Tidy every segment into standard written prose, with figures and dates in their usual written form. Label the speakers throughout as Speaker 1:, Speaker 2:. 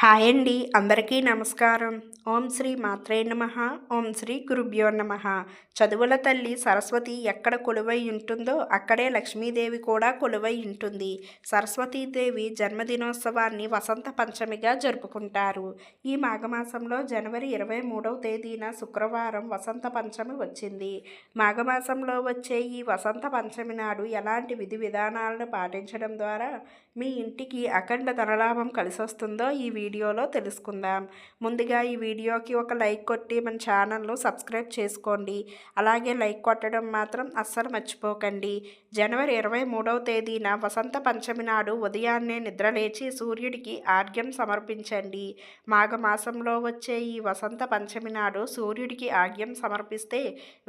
Speaker 1: Hi అండి, అందరికీ నమస్కారం. ఓం శ్రీ మాత్రే నమః. ఓం శ్రీ గురుభ్యో నమః. చదువుల తల్లి సరస్వతి ఎక్కడ కొలువై ఉంటుందో అక్కడే లక్ష్మీదేవి కూడా కొలువై ఉంటుంది. సరస్వతీదేవి జన్మదినోత్సవాన్ని వసంత పంచమిగా జరుపుకుంటారు. ఈ మాఘమాసంలో జనవరి 23వ తేదీన శుక్రవారం వసంత పంచమి వచ్చింది. మాఘమాసంలో వచ్చే ఈ వసంత పంచమి నాడు ఎలాంటి విధి విధానాలను పాటించడం ద్వారా మీ ఇంటికి అఖండ ధనలాభం కలిసొస్తుందో ఈ వీడియోలో తెలుసుకుందాం. ముందుగా ఈ వీడియోకి ఒక లైక్ కొట్టి మన ఛానల్ను సబ్స్క్రైబ్ చేసుకోండి. అలాగే లైక్ కొట్టడం మాత్రం అస్సలు మర్చిపోకండి. జనవరి 23వ తేదీన వసంత పంచమి నాడు ఉదయాన్నే నిద్రలేచి సూర్యుడికి ఆర్ఘ్యం సమర్పించండి. మాఘమాసంలో వచ్చే ఈ వసంత పంచమి నాడు సూర్యుడికి ఆర్ఘ్యం సమర్పిస్తే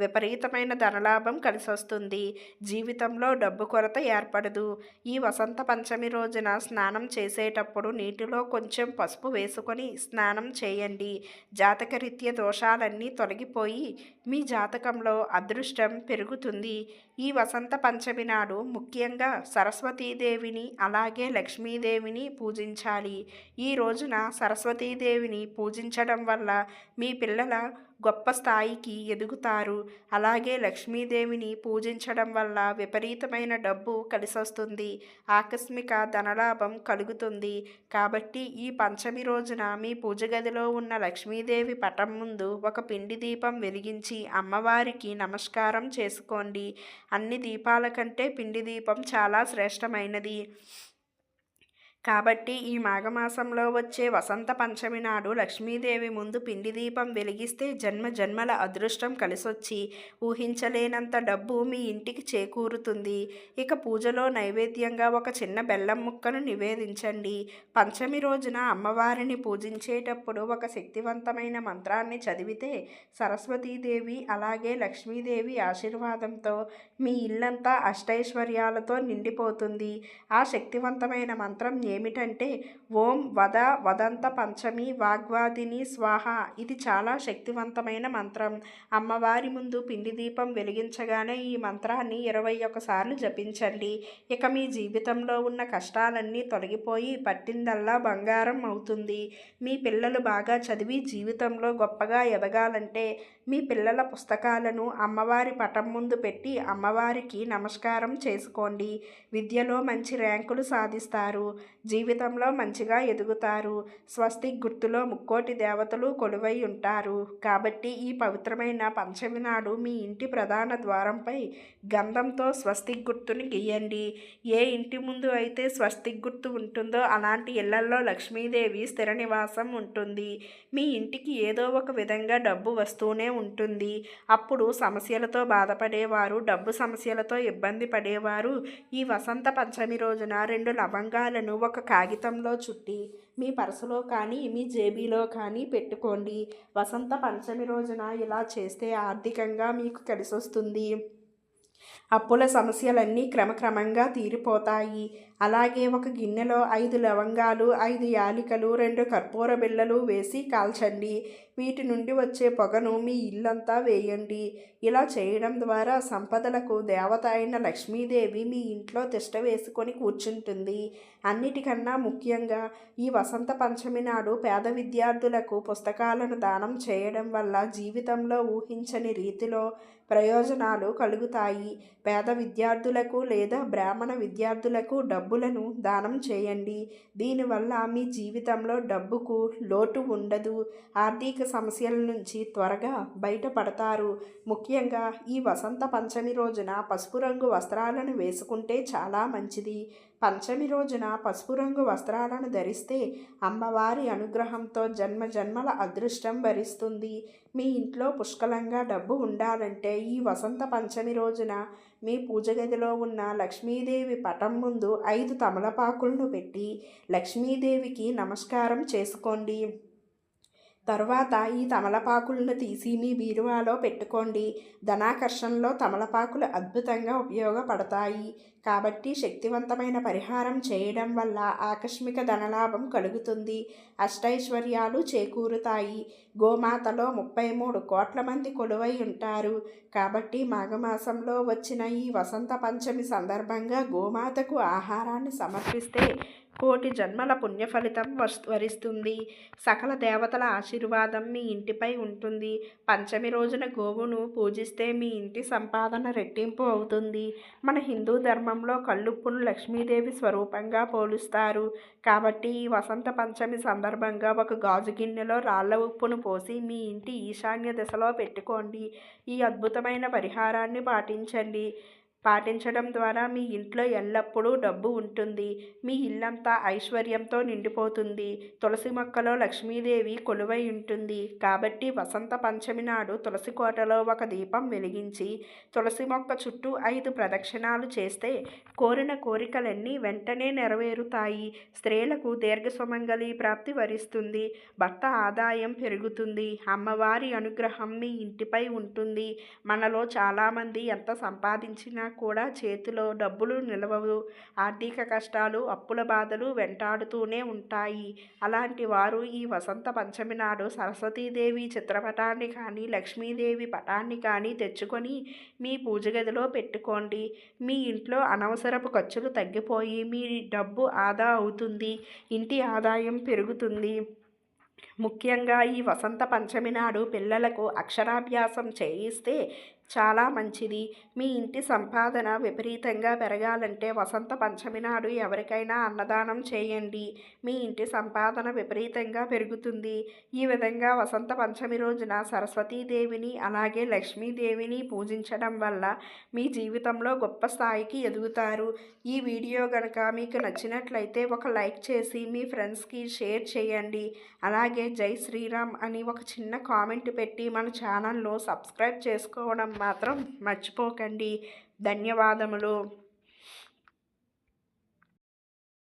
Speaker 1: విపరీతమైన ధనలాభం కలిసొస్తుంది. జీవితంలో డబ్బు కొరత ఏర్పడదు. ఈ వసంత పంచమి రోజున స్నానం చేసేటప్పుడు నీటిలో కొంచెం పసుపు వేసుకొని స్నానం చేయండి. జాతకరీత్యా దోషాలన్నీ తొలగిపోయి మీ జాతకంలో అదృష్టం పెరుగుతుంది. ఈ వసంత పంచమి నాడు ముఖ్యంగా సరస్వతీదేవిని అలాగే లక్ష్మీదేవిని పూజించాలి. ఈ రోజున సరస్వతీదేవిని పూజించడం వల్ల మీ పిల్లల గొప్ప స్థాయికి ఎదుగుతారు. అలాగే లక్ష్మీదేవిని పూజించడం వల్ల విపరీతమైన డబ్బు కలిసొస్తుంది. ఆకస్మిక ధనలాభం కలుగుతుంది. కాబట్టి ఈ పంచమి రోజున మీ పూజ గదిలో ఉన్న లక్ష్మీదేవి పటం ముందు ఒక పిండి దీపం వెలిగించి అమ్మవారికి నమస్కారం చేసుకోండి. అన్ని దీపాల కంటే పిండి దీపం చాలా శ్రేష్టమైనది. కాబట్టి ఈ మాఘమాసంలో వచ్చే వసంత పంచమి నాడు లక్ష్మీదేవి ముందు పిండి దీపం వెలిగిస్తే జన్మ జన్మల అదృష్టం కలిసొచ్చి ఊహించలేనంత డబ్బు మీ ఇంటికి చేకూరుతుంది. ఇక పూజలో నైవేద్యంగా ఒక చిన్న బెల్లం ముక్కను నివేదించండి. పంచమి రోజున అమ్మవారిని పూజించేటప్పుడు ఒక శక్తివంతమైన మంత్రాన్ని చదివితే సరస్వతీదేవి అలాగే లక్ష్మీదేవి ఆశీర్వాదంతో మీ ఇల్లంతా అష్టైశ్వర్యాలతో నిండిపోతుంది. ఆ శక్తివంతమైన మంత్రం ఏమిటంటే ఓం వదంత పంచమి వాగ్వాదిని స్వాహ. ఇది చాలా శక్తివంతమైన మంత్రం. అమ్మవారి ముందు పిండి దీపం వెలిగించగానే ఈ మంత్రాన్ని 21 సార్లు జపించండి. ఇక మీ జీవితంలో ఉన్న కష్టాలన్నీ తొలగిపోయి పట్టిందల్లా బంగారం అవుతుంది. మీ పిల్లలు బాగా చదివి జీవితంలో గొప్పగా ఎదగాలంటే మీ పిల్లల పుస్తకాలను అమ్మవారి పటం ముందు పెట్టి అమ్మవారికి నమస్కారం చేసుకోండి. విద్యలో మంచి ర్యాంకులు సాధిస్తారు. జీవితంలో మంచిగా ఎదుగుతారు. స్వస్తిక్ గుర్తులో ముక్కోటి దేవతలు కొలువై ఉంటారు. కాబట్టి ఈ పవిత్రమైన పంచమి నాడు మీ ఇంటి ప్రధాన ద్వారంపై గంధంతో స్వస్తిక్ గుర్తుని గీయండి. ఏ ఇంటి ముందు అయితే స్వస్తిక్ గుర్తు ఉంటుందో అలాంటి ఇళ్లల్లో లక్ష్మీదేవి స్థిర నివాసం ఉంటుంది. మీ ఇంటికి ఏదో ఒక విధంగా డబ్బు వస్తూనే ఉంటుంది. అప్పుడు సమస్యలతో బాధపడేవారు, డబ్బు సమస్యలతో ఇబ్బంది పడేవారు ఈ వసంత పంచమి రోజున 2 లవంగాలను ఒక కాగితంలో చుట్టి మీ పర్సులో కానీ మీ జేబీలో కానీ పెట్టుకోండి. వసంత పంచమి రోజున ఇలా చేస్తే ఆర్థికంగా మీకు కలిసొస్తుంది. అప్పుల సమస్యలన్నీ క్రమక్రమంగా తీరిపోతాయి. అలాగే ఒక గిన్నెలో 5 లవంగాలు, 5 యాలికలు, 2 కర్పూర బిళ్ళలు వేసి కాల్చండి. వీటి నుండి వచ్చే పొగను మీ ఇల్లంతా వేయండి. ఇలా చేయడం ద్వారా సంపదలకు దేవత అయిన లక్ష్మీదేవి మీ ఇంట్లో తిష్ట వేసుకొని కూర్చుంటుంది. అన్నిటికన్నా ముఖ్యంగా ఈ వసంత పంచమి నాడు పేద విద్యార్థులకు పుస్తకాలను దానం చేయడం వల్ల జీవితంలో ఊహించని రీతిలో ప్రయోజనాలు కలుగుతాయి. పేద విద్యార్థులకు లేదా బ్రాహ్మణ విద్యార్థులకు డబ్బులను దానం చేయండి. దీనివల్ల మీ జీవితంలో డబ్బుకు లోటు ఉండదు. ఆర్థిక సమస్యల నుంచి త్వరగా బయటపడతారు. ముఖ్యంగా ఈ వసంత పంచమి రోజున పసుపు రంగు వస్త్రాలను వేసుకుంటే చాలా మంచిది. పంచమి రోజున పసుపు రంగు వస్త్రాలను ధరిస్తే అమ్మవారి అనుగ్రహంతో జన్మ జన్మల అదృష్టం వరిస్తుంది. మీ ఇంట్లో పుష్కలంగా డబ్బు ఉండాలంటే ఈ వసంత పంచమి రోజున మీ పూజ గదిలో ఉన్న లక్ష్మీదేవి పటం ముందు 5 తమలపాకులను పెట్టి లక్ష్మీదేవికి నమస్కారం చేసుకోండి. తర్వాత ఈ తమలపాకులను తీసి మీ బీరువాలో పెట్టుకోండి. ధనాకర్షణలో తమలపాకులు అద్భుతంగా ఉపయోగపడతాయి. కాబట్టి శక్తివంతమైన పరిహారం చేయడం వల్ల ఆకస్మిక ధనలాభం కలుగుతుంది. అష్టైశ్వర్యాలు చేకూరుతాయి. గోమాతలో 33 కోట్ల మంది కొలువై ఉంటారు. కాబట్టి మాఘమాసంలో వచ్చిన ఈ వసంత పంచమి సందర్భంగా గోమాతకు ఆహారాన్ని సమర్పిస్తే కోటి జన్మల పుణ్యఫలితం వరిస్తుంది. సకల దేవతల ఆశీర్వాదం మీ ఇంటిపై ఉంటుంది. పంచమి రోజున గోవును పూజిస్తే మీ ఇంటి సంపాదన రెట్టింపు అవుతుంది. మన హిందూ ధర్మంలో కల్లుప్పును లక్ష్మీదేవి స్వరూపంగా పోలుస్తారు. కాబట్టి ఈ వసంత పంచమి సందర్భంగా ఒక గాజు గిన్నెలో రాళ్ల ఉప్పును పోసి మీ ఇంటి ఈశాన్య దిశలో పెట్టుకోండి. ఈ అద్భుతమైన పరిహారాన్ని పాటించడం ద్వారా మీ ఇంట్లో ఎల్లప్పుడూ డబ్బు ఉంటుంది. మీ ఇల్లంతా ఐశ్వర్యంతో నిండిపోతుంది. తులసి మొక్కలో లక్ష్మీదేవి కొలువై ఉంటుంది. కాబట్టి వసంత పంచమి నాడు తులసి కోటలో ఒక దీపం వెలిగించి తులసి మొక్క చుట్టూ 5 ప్రదక్షిణాలు చేస్తే కోరిన కోరికలన్నీ వెంటనే నెరవేరుతాయి. స్త్రీలకు దీర్ఘ సుమంగళి ప్రాప్తి వరిస్తుంది. భర్త ఆదాయం పెరుగుతుంది. అమ్మవారి అనుగ్రహం మీ ఇంటిపై ఉంటుంది. మనలో చాలామంది ఎంత సంపాదించినా కూడా చేతిలో డబ్బులు నిలవవు. ఆర్థిక కష్టాలు, అప్పుల బాధలు వెంటాడుతూనే ఉంటాయి. అలాంటి వారు ఈ వసంత పంచమి నాడు సరస్వతీదేవి చిత్రపటాన్ని కానీ లక్ష్మీదేవి పటాన్ని కానీ తెచ్చుకొని మీ పూజ గదిలో పెట్టుకోండి. మీ ఇంట్లో అనవసరపు ఖర్చులు తగ్గిపోయి మీ డబ్బు ఆదా అవుతుంది. ఇంటి ఆదాయం పెరుగుతుంది. ముఖ్యంగా ఈ వసంత పంచమి నాడు పిల్లలకు అక్షరాభ్యాసం చేయిస్తే చాలా మంచిది. మీ ఇంటి సంపాదన విపరీతంగా పెరగాలంటే వసంత పంచమి నాడు ఎవరికైనా అన్నదానం చేయండి. మీ ఇంటి సంపాదన విపరీతంగా పెరుగుతుంది. ఈ విధంగా వసంత పంచమి రోజున సరస్వతీదేవిని అలాగే లక్ష్మీదేవిని పూజించడం వల్ల మీ జీవితంలో గొప్ప స్థాయికి ఎదుగుతారు. ఈ వీడియో కనుక మీకు నచ్చినట్లయితే ఒక లైక్ చేసి మీ ఫ్రెండ్స్కి షేర్ చేయండి. అలాగే జై శ్రీరామ్ అని ఒక చిన్న కామెంట్ పెట్టి మన ఛానల్ను సబ్స్క్రైబ్ చేసుకోవడం మాత్రం మర్చిపోకండి. ధన్యవాదములు.